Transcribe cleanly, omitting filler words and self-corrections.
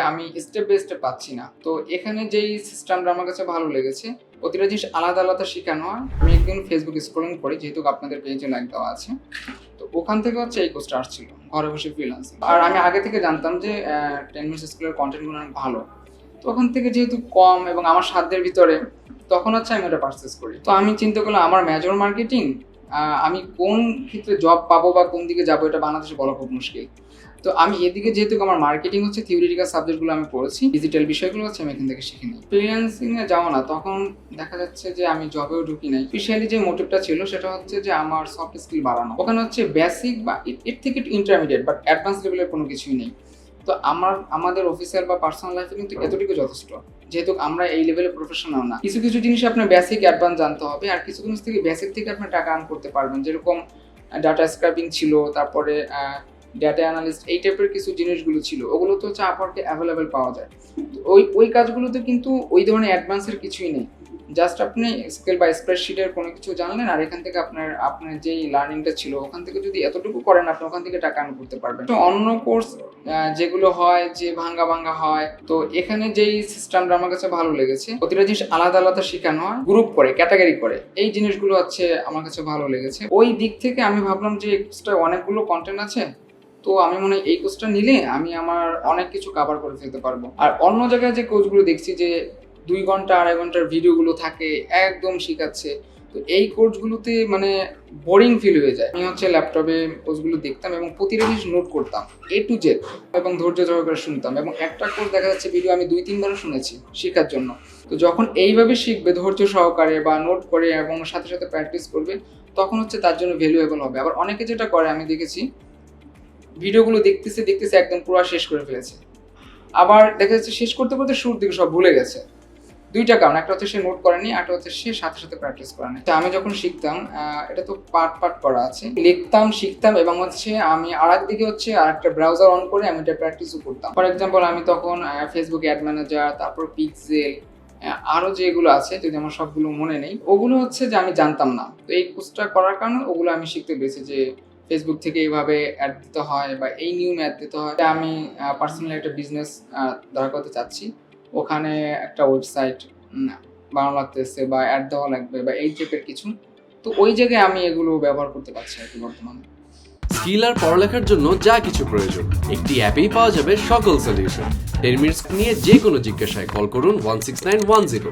আমি step by step পাচ্ছি না। তো এখানে যেই সিস্টেমটা আমার কাছে ভালো লেগেছে, প্রতিটা জিনিস আলাদা আলাদা শেখানো হয়। আমি একদিন ফেসবুক স্ক্রলিং করি, যেহেতু আপনাদের পেজে লাইক দেওয়া আছে, তো ওখান থেকে হচ্ছে এই কোর্সটা আসছিল, ঘরে বসে ফ্রিল্যান্সিং। আর আমি আগে থেকে জানতাম যে 10 মিনিটস স্কুলের কন্টেন্টগুলো অনেক ভালো। তো ওখান থেকে যেহেতু কম এবং আমার সাধ্যের ভিতরে, তখন হচ্ছে আমি ওটা পারচেস করি। তো আমি চিন্তা করলাম আমার মেজর মার্কেটিং, আমি কোন ক্ষেত্রে জব পাবো বা কোন দিকে যাবো এটা বাংলাদেশে বলা খুব মুশকিল। তো আমি এদিকে যেহেতু আমার মার্কেটিং হচ্ছে, থিওরিটিক্যাল সাবজেক্টগুলো আমি পড়েছি, ডিজিটাল বিষয়গুলো হচ্ছে আমি এখান থেকে শিখে নিই। ফ্রিল্যান্সিং এ যাও না, তখন দেখা যাচ্ছে যে আমি জবেও ঢুকি নাই। স্পেশালি যে মোটিভটা ছিল সেটা হচ্ছে যে আমার সফট স্কিল বাড়ানো। ওখানে হচ্ছে বেসিক বা এর থেকে একটু ইন্টারমিডিয়েট বাট অ্যাডভান্স লেভেলের কোনো কিছুই নেই। তো আমাদের অফিসিয়াল বা পার্সোনাল লাইফে কিন্তু এতটুকু যথেষ্ট, যেহেতু আমরা এই লেভেলে প্রফেশনাল না। কিছু কিছু জিনিস আপনার বেসিক অ্যাডভান্স জানতে হবে, আর কিছু জিনিস থেকে বেসিক থেকে আপনার টাকা আর্ন করতে পারবেন। যেরকম ডাটা স্ক্রাপিং ছিল, তারপরে ডেটা অ্যানালিস্ট, এই টাইপের কিছু জিনিসগুলো ছিল, ওগুলো তো হচ্ছে আপওয়ার্কে অ্যাভেলেবেল পাওয়া যায়। ওই কাজগুলোতে কিন্তু ওই ধরনের অ্যাডভান্সের কিছুই নেই। জাস্ট আপনি স্কেল বা স্প্রেডশিটের কোনো কিছু জানলেন, আর এখান থেকে আপনার যেই লার্নিংটা ছিল ওখান থেকে যদি এতটুকু করেন, আপনি ওখান থেকে টাকা আর্ন করতে পারবেন। তো অন্য কোর্স যেগুলো হয় যে ভাঙ্গা হয়, তো এখানে যেই সিস্টেমটা আমার কাছে ভালো লেগেছে, প্রতিটা জিনিস আলাদা আলাদা শেখানো হয়, গ্রুপ করে, ক্যাটাগরি করে, এই জিনিসগুলো হচ্ছে আমার কাছে ভালো লেগেছে। ওই দিক থেকে আমি ভাবলাম যে অনেকগুলো কন্টেন্ট আছে, তো আমি মনে হয় এই কোর্সটা নিলে আমি আমার অনেক কিছু কভার করে ফেলতে পারবো। আর অন্য জায়গায় যে কোর্সগুলো দেখছি যে 2 ঘন্টা 2.5 ঘন্টার ভিডিওগুলো থাকে, একদম শিখাচ্ছে, তো এই কোর্সগুলোতে মানে বোরিং ফিল হয়ে যায়। আমি হচ্ছে ল্যাপটপে কোর্সগুলো দেখতাম এবং প্রতিটা জিনিস নোট করতাম A to Z, এবং ধৈর্য সহকারে শুনতাম, এবং একটা কোর্স দেখা যাচ্ছে ভিডিও আমি 2-3 বারও শুনেছি শেখার জন্য। তো যখন এইভাবে শিখবে ধৈর্য সহকারে বা নোট করে এবং সাথে সাথে প্র্যাকটিস করবে, তখন হচ্ছে তার জন্য ভ্যালুয়েবল হবে। আবার অনেকে যেটা করে আমি দেখেছি, ভিডিওগুলো দেখতেছে একদম পুরো শেষ করে ফেলেছে, আবার দেখা যাচ্ছে শেষ করতে করতে শুরুর দিকে সব ভুলে গেছে। দুইটা কারণ, একটা হচ্ছে সে নোট করেনি, একটা হচ্ছে সে সাথে সাথে প্র্যাকটিস করে না। আমি যখন শিখতাম, এটা তো পার্ট করা আছে, লিখতাম, শিখতাম, এবং হচ্ছে আমি আরেকদিকে হচ্ছে আরেকটা ব্রাউজার অন করে আমি এটা প্র্যাকটিসও করতাম। ফর এক্সাম্পল, আমি তখন ফেসবুক অ্যাড ম্যানেজার, তারপর পিক্সেল, আরও যেগুলো আছে, যদি আমার সবগুলো মনে নেই, ওগুলো হচ্ছে যে আমি জানতাম না। তো এই কোর্সটা করার কারণে ওগুলো আমি শিখতে পেরেছি যে ফেসবুক থেকে এইভাবে অ্যাড দিতে হয় বা এই নিয়মে অ্যাড দিতে হয়। আমি পার্সোনালি একটা বিজনেস দাঁড় করতে চাচ্ছি, ওখানে একটা ওয়েবসাইট বানানো লাগতেছে বা অ্যাড দেওয়া লাগবে বা এই টাইপের কিছু, তো ওই জায়গায় আমি এগুলো ব্যবহার করতে পারছি আর কি বর্তমানে। স্কিল আর পড়ালেখার জন্য যা কিছু প্রয়োজন একটি অ্যাপেই পাওয়া যাবে সকল সলিউশন। 10 মিনিটস নিয়ে যে কোনো জিজ্ঞাসায় কল করুন 16910।